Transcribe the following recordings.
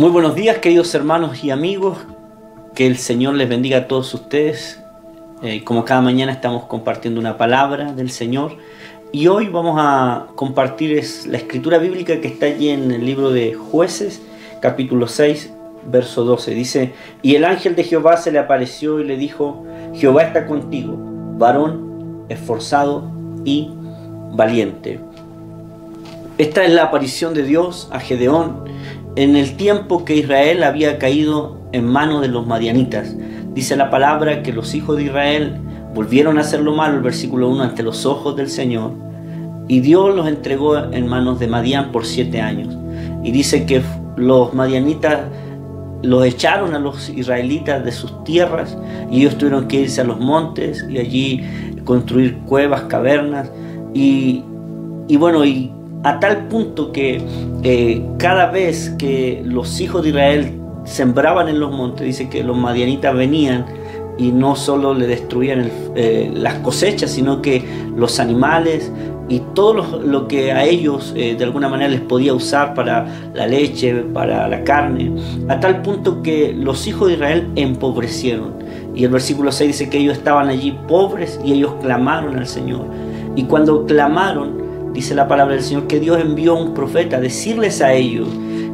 Muy buenos días, queridos hermanos y amigos. Que el Señor les bendiga a todos ustedes. Como cada mañana estamos compartiendo una palabra del Señor. Y hoy vamos a compartir la escritura bíblica que está allí en el libro de Jueces, capítulo 6, verso 12. Dice: y el ángel de Jehová se le apareció y le dijo: Jehová está contigo, varón esforzado y valiente. Esta es la aparición de Dios a Gedeón en el tiempo que Israel había caído en manos de los madianitas. Dice la palabra que los hijos de Israel volvieron a hacer lo malo, el versículo 1, ante los ojos del Señor, y Dios los entregó en manos de Madián por 7 años. Y dice que los madianitas los echaron a los israelitas de sus tierras, y ellos tuvieron que irse a los montes y allí construir cuevas, cavernas, y a tal punto que cada vez que los hijos de Israel sembraban en los montes, dice que los madianitas venían y no solo le destruían las cosechas, sino que los animales y todo lo que a ellos de alguna manera les podía usar para la leche, para la carne, a tal punto que los hijos de Israel empobrecieron. Y el versículo 6 dice que ellos estaban allí pobres y ellos clamaron al Señor. Y cuando clamaron, dice la palabra del Señor que Dios envió a un profeta a decirles a ellos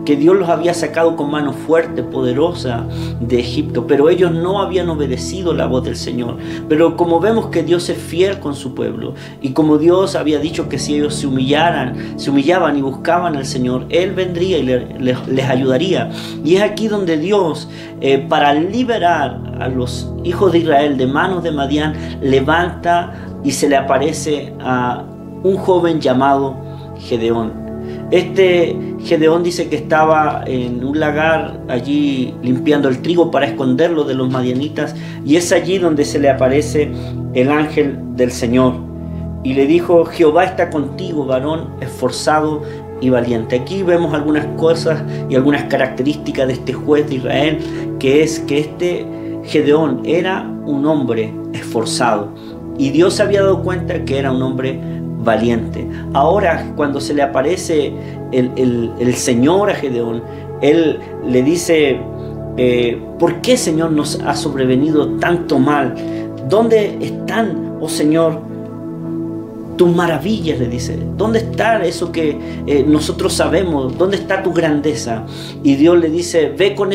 que Dios los había sacado con mano fuerte, poderosa de Egipto, pero ellos no habían obedecido la voz del Señor. Pero como vemos que Dios es fiel con su pueblo, y como Dios había dicho que si ellos se humillaban y buscaban al Señor, Él vendría y les ayudaría. Y es aquí donde Dios, para liberar a los hijos de Israel de manos de Madián, levanta y se le aparece a un joven llamado Gedeón. Este Gedeón dice que estaba en un lagar allí limpiando el trigo para esconderlo de los madianitas, y es allí donde se le aparece el ángel del Señor y le dijo: Jehová está contigo, varón esforzado y valiente. Aquí vemos algunas cosas y algunas características de este juez de Israel, que es que este Gedeón era un hombre esforzado, y Dios se había dado cuenta que era un hombre valiente. Ahora, cuando se le aparece el Señor a Gedeón, él le dice: ¿por qué, Señor, nos ha sobrevenido tanto mal? ¿Dónde están, oh Señor, tus maravillas? Le dice. ¿Dónde está eso que nosotros sabemos? ¿Dónde está tu grandeza? Y Dios le dice: ve con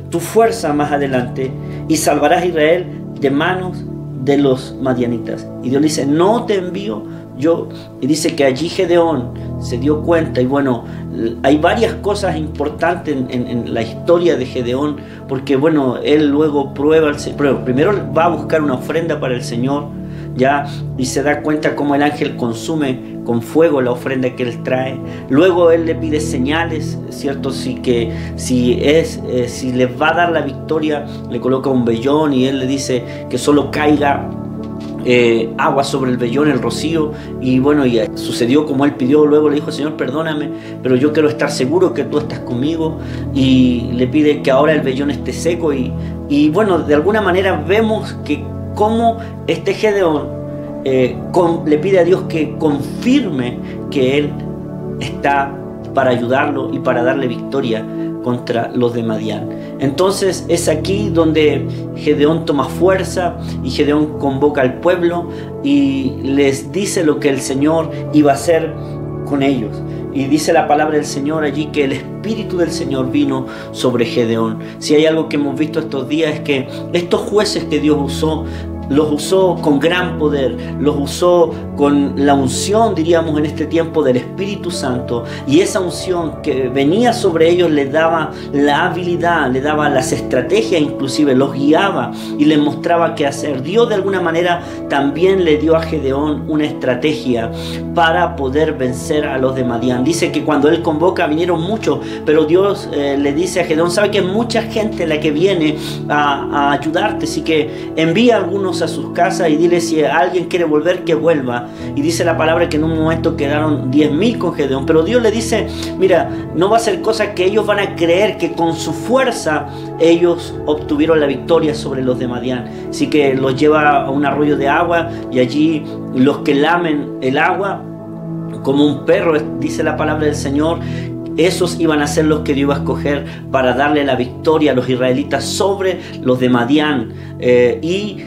tu fuerza más adelante y salvarás a Israel de manos de los madianitas. Y Dios le dice: no te envío yo. Y dice que allí Gedeón se dio cuenta. Y bueno, hay varias cosas importantes en la historia de Gedeón, porque bueno, él luego primero va a buscar una ofrenda para el Señor, ya, y se da cuenta cómo el ángel consume con fuego la ofrenda que él trae. Luego él le pide señales, ¿cierto? Si les va a dar la victoria, le coloca un vellón, y él le dice que solo caiga agua sobre el vellón, el rocío. Y bueno, y sucedió como él pidió. Luego le dijo: Señor, perdóname, pero yo quiero estar seguro que tú estás conmigo. Y le pide que ahora el vellón esté seco. Y bueno, de alguna manera vemos que como este Gedeón le pide a Dios que confirme que él está para ayudarlo y para darle victoria contra los de Madián. Entonces es aquí donde Gedeón toma fuerza, y Gedeón convoca al pueblo y les dice lo que el Señor iba a hacer con ellos. Y dice la palabra del Señor allí que el Espíritu del Señor vino sobre Gedeón. Si hay algo que hemos visto estos días, es que estos jueces que Dios usó, los usó con gran poder, los usó con la unción, diríamos en este tiempo, del Espíritu Santo. Y esa unción que venía sobre ellos les daba la habilidad, les daba las estrategias, inclusive los guiaba y les mostraba qué hacer. Dios de alguna manera también le dio a Gedeón una estrategia para poder vencer a los de Madián. Dice que cuando él convoca vinieron muchos, pero Dios le dice a Gedeón: sabe que es mucha gente la que viene a ayudarte, así que envía a algunos a sus casas y dile si alguien quiere volver, que vuelva. Y dice la palabra que en un momento quedaron 10.000 con Gedeón, pero Dios le dice: mira, no va a ser cosa que ellos van a creer que con su fuerza ellos obtuvieron la victoria sobre los de Madián. Así que los lleva a un arroyo de agua, y allí los que lamen el agua como un perro, dice la palabra del Señor, esos iban a ser los que Dios iba a escoger para darle la victoria a los israelitas sobre los de Madián. Y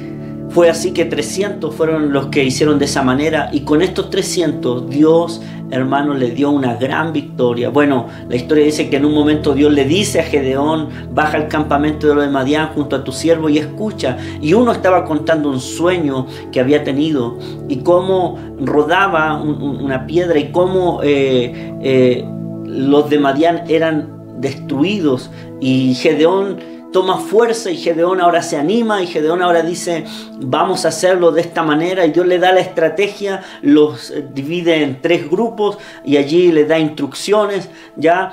fue así que 300 fueron los que hicieron de esa manera, y con estos 300 Dios, hermanos, le dio una gran victoria. Bueno, la historia dice que en un momento Dios le dice a Gedeón: baja al campamento de los de Madián junto a tu siervo y escucha. Y uno estaba contando un sueño que había tenido y cómo rodaba una piedra y cómo los de Madián eran destruidos, y Gedeón toma fuerza, y Gedeón ahora se anima, y Gedeón ahora dice: vamos a hacerlo de esta manera. Y Dios le da la estrategia, los divide en 3 grupos y allí le da instrucciones ya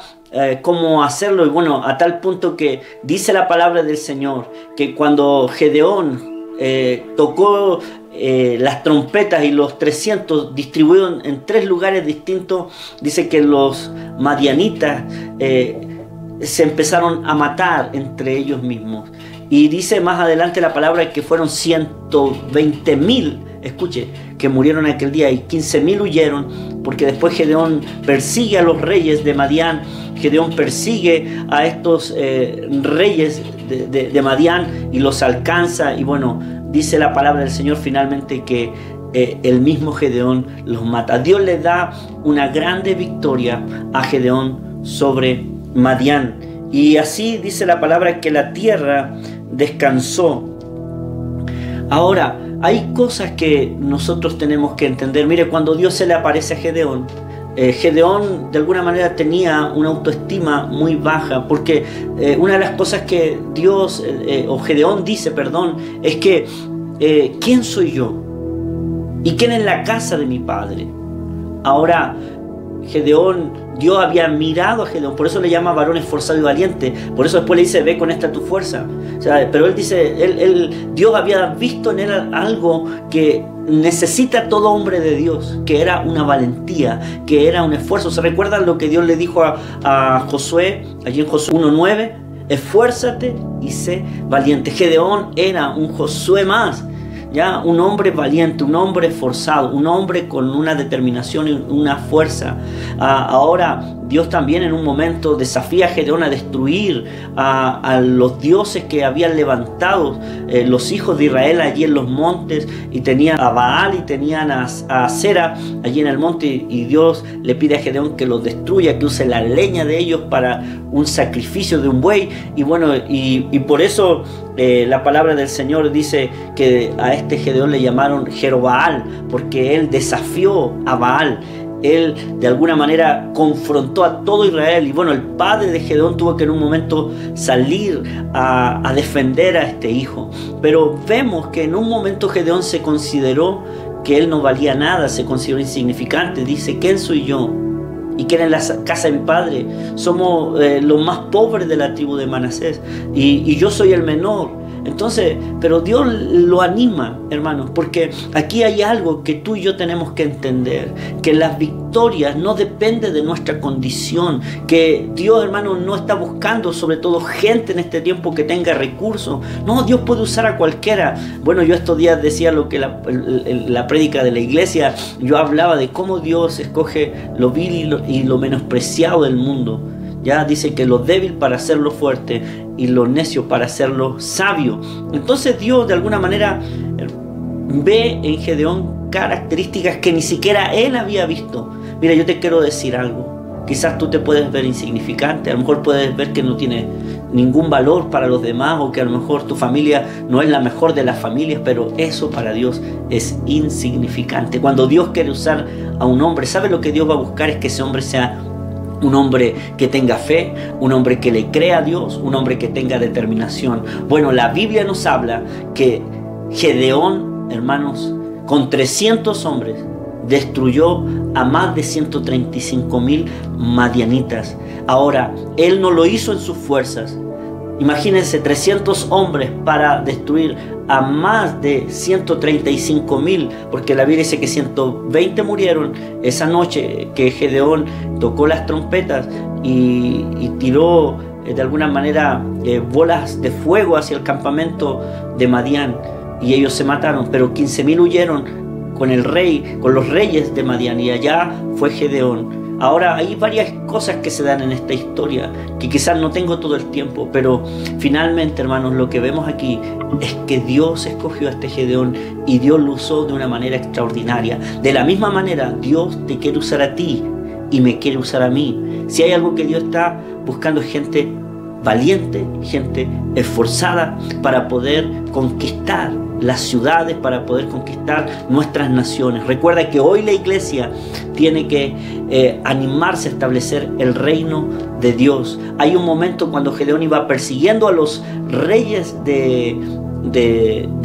cómo hacerlo. Y bueno, a tal punto que dice la palabra del Señor que cuando Gedeón tocó las trompetas y los 300 distribuidos en 3 lugares distintos, dice que los madianitas se empezaron a matar entre ellos mismos. Y dice más adelante la palabra que fueron 120.000, escuche, que murieron aquel día, y 15.000 huyeron, porque después Gedeón persigue a los reyes de Madián. Gedeón persigue a estos reyes de Madián y los alcanza, y bueno, dice la palabra del Señor finalmente que el mismo Gedeón los mata. Dios le da una grande victoria a Gedeón sobre Madián, y así dice la palabra que la tierra descansó. Ahora, hay cosas que nosotros tenemos que entender. Mire, cuando Dios se le aparece a Gedeón, Gedeón de alguna manera tenía una autoestima muy baja, porque una de las cosas que Dios, o Gedeón dice, perdón, es que ¿quién soy yo? ¿Y quién es la casa de mi padre? Ahora, Dios había mirado a Gedeón, por eso le llama varón esforzado y valiente, por eso después le dice: ve con esta tu fuerza. O sea, pero él dice, Dios había visto en él algo que necesita todo hombre de Dios, que era una valentía, que era un esfuerzo. ¿Se recuerdan lo que Dios le dijo a Josué, allí en Josué 1:9? Esfuérzate y sé valiente. Gedeón era un Josué más, ya, un hombre valiente, un hombre esforzado, un hombre con una determinación y una fuerza. Ahora Dios también en un momento desafía a Gedeón a destruir a los dioses que habían levantado los hijos de Israel allí en los montes, y tenían a Baal y tenían a Acera allí en el monte, y Dios le pide a Gedeón que los destruya, que use la leña de ellos para un sacrificio de un buey. Y bueno, y por eso la palabra del Señor dice que a este Gedeón le llamaron Jerobaal, porque él desafió a Baal. Él de alguna manera confrontó a todo Israel, y bueno, el padre de Gedeón tuvo que en un momento salir a defender a este hijo. Pero vemos que en un momento Gedeón se consideró que él no valía nada, se consideró insignificante. Dice: ¿quién soy yo? ¿Y quién es la casa de mi padre? Somos los más pobres de la tribu de Manasés, y yo soy el menor. Entonces, pero Dios lo anima, hermanos, porque aquí hay algo que tú y yo tenemos que entender, que las victorias no dependen de nuestra condición, que Dios, hermanos, no está buscando sobre todo gente en este tiempo que tenga recursos. No, Dios puede usar a cualquiera. Bueno, yo estos días decía lo que la prédica de la iglesia, yo hablaba de cómo Dios escoge lo vil y lo menospreciado del mundo. Ya dice que lo débil para hacerlo fuerte y lo necio para hacerlo sabio. Entonces Dios de alguna manera ve en Gedeón características que ni siquiera él había visto. Mira, yo te quiero decir algo. Quizás tú te puedes ver insignificante, a lo mejor puedes ver que no tiene ningún valor para los demás, o que a lo mejor tu familia no es la mejor de las familias, pero eso para Dios es insignificante. Cuando Dios quiere usar a un hombre, ¿sabe lo que Dios va a buscar? Es que ese hombre sea un hombre que tenga fe, un hombre que le crea a Dios, un hombre que tenga determinación. Bueno, la Biblia nos habla que Gedeón, hermanos, con 300 hombres, destruyó a más de 135.000 madianitas. Ahora, él no lo hizo en sus fuerzas. Imagínense 300 hombres para destruir a más de 135.000, porque la Biblia dice que 120 murieron esa noche que Gedeón tocó las trompetas y tiró de alguna manera bolas de fuego hacia el campamento de Madián, y ellos se mataron, pero 15.000 huyeron con el rey, con los reyes de Madián, y allá fue Gedeón Ahora hay varias cosas que se dan en esta historia, que quizás no tengo todo el tiempo, pero finalmente, hermanos, lo que vemos aquí es que Dios escogió a este Gedeón y Dios lo usó de una manera extraordinaria. De la misma manera, Dios te quiere usar a ti y me quiere usar a mí. Si hay algo que Dios está buscando es gente valiente, gente esforzada para poder conquistar las ciudades, para poder conquistar nuestras naciones. Recuerda que hoy la iglesia tiene que animarse a establecer el reino de Dios. Hay un momento cuando Gedeón iba persiguiendo a los reyes de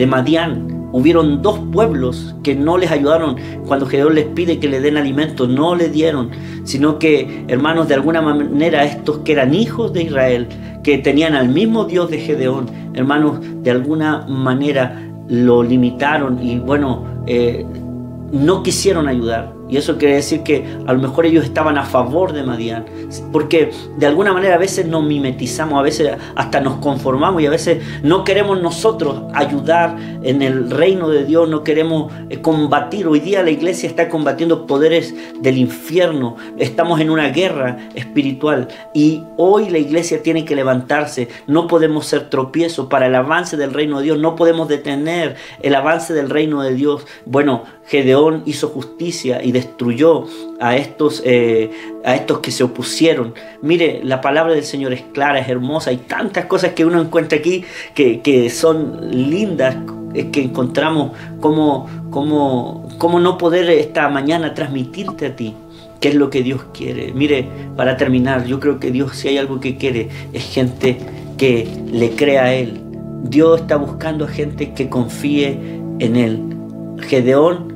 Madián. Hubieron dos pueblos que no les ayudaron cuando Gedeón les pide que le den alimento, no le dieron, sino que, hermanos, de alguna manera estos que eran hijos de Israel, que tenían al mismo Dios de Gedeón, hermanos, de alguna manera lo limitaron y bueno, no quisieron ayudar. Y eso quiere decir que a lo mejor ellos estaban a favor de Madián, porque de alguna manera a veces nos mimetizamos, a veces hasta nos conformamos y a veces no queremos nosotros ayudar en el reino de Dios, no queremos combatir. Hoy día la iglesia está combatiendo poderes del infierno, estamos en una guerra espiritual y hoy la iglesia tiene que levantarse. No podemos ser tropiezo para el avance del reino de Dios, no podemos detener el avance del reino de Dios. Bueno, Gedeón hizo justicia y destruyó a estos que se opusieron. Mire, la palabra del Señor es clara, es hermosa. Hay tantas cosas que uno encuentra aquí que son lindas, que encontramos como no poder esta mañana transmitirte a ti qué es lo que Dios quiere. Mire, para terminar, yo creo que Dios, si hay algo que quiere, es gente que le crea a Él. Dios está buscando a gente que confíe en Él. Gedeón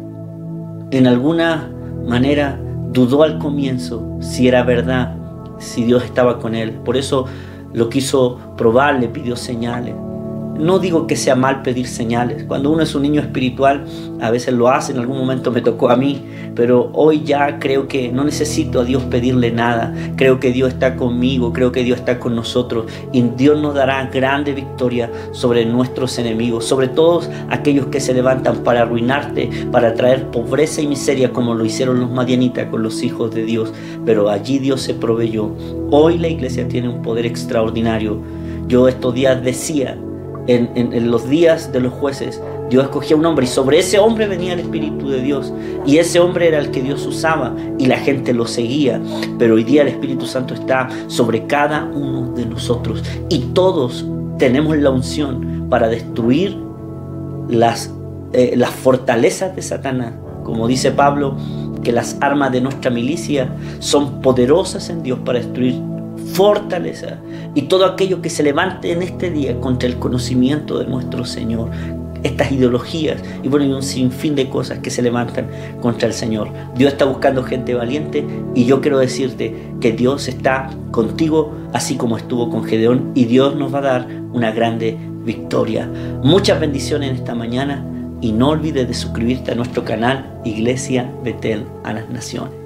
en alguna manera dudó al comienzo si era verdad, si Dios estaba con él. Por eso lo quiso probar, le pidió señales. No digo que sea mal pedir señales. Cuando uno es un niño espiritual, a veces lo hace, en algún momento me tocó a mí, pero hoy ya creo que no necesito a Dios pedirle nada. Creo que Dios está conmigo, creo que Dios está con nosotros y Dios nos dará grande victoria sobre nuestros enemigos, sobre todos aquellos que se levantan para arruinarte, para traer pobreza y miseria como lo hicieron los madianitas con los hijos de Dios. Pero allí Dios se proveyó. Hoy la iglesia tiene un poder extraordinario. Yo estos días decía, en los días de los jueces, Dios escogía un hombre y sobre ese hombre venía el Espíritu de Dios y ese hombre era el que Dios usaba y la gente lo seguía. Pero hoy día el Espíritu Santo está sobre cada uno de nosotros y todos tenemos la unción para destruir las fortalezas de Satanás. Como dice Pablo, que las armas de nuestra milicia son poderosas en Dios para destruir fortaleza y todo aquello que se levante en este día contra el conocimiento de nuestro Señor, estas ideologías y bueno, y un sinfín de cosas que se levantan contra el Señor. Dios está buscando gente valiente y yo quiero decirte que Dios está contigo así como estuvo con Gedeón y Dios nos va a dar una grande victoria. Muchas bendiciones en esta mañana y no olvides de suscribirte a nuestro canal Iglesia Betel a las Naciones.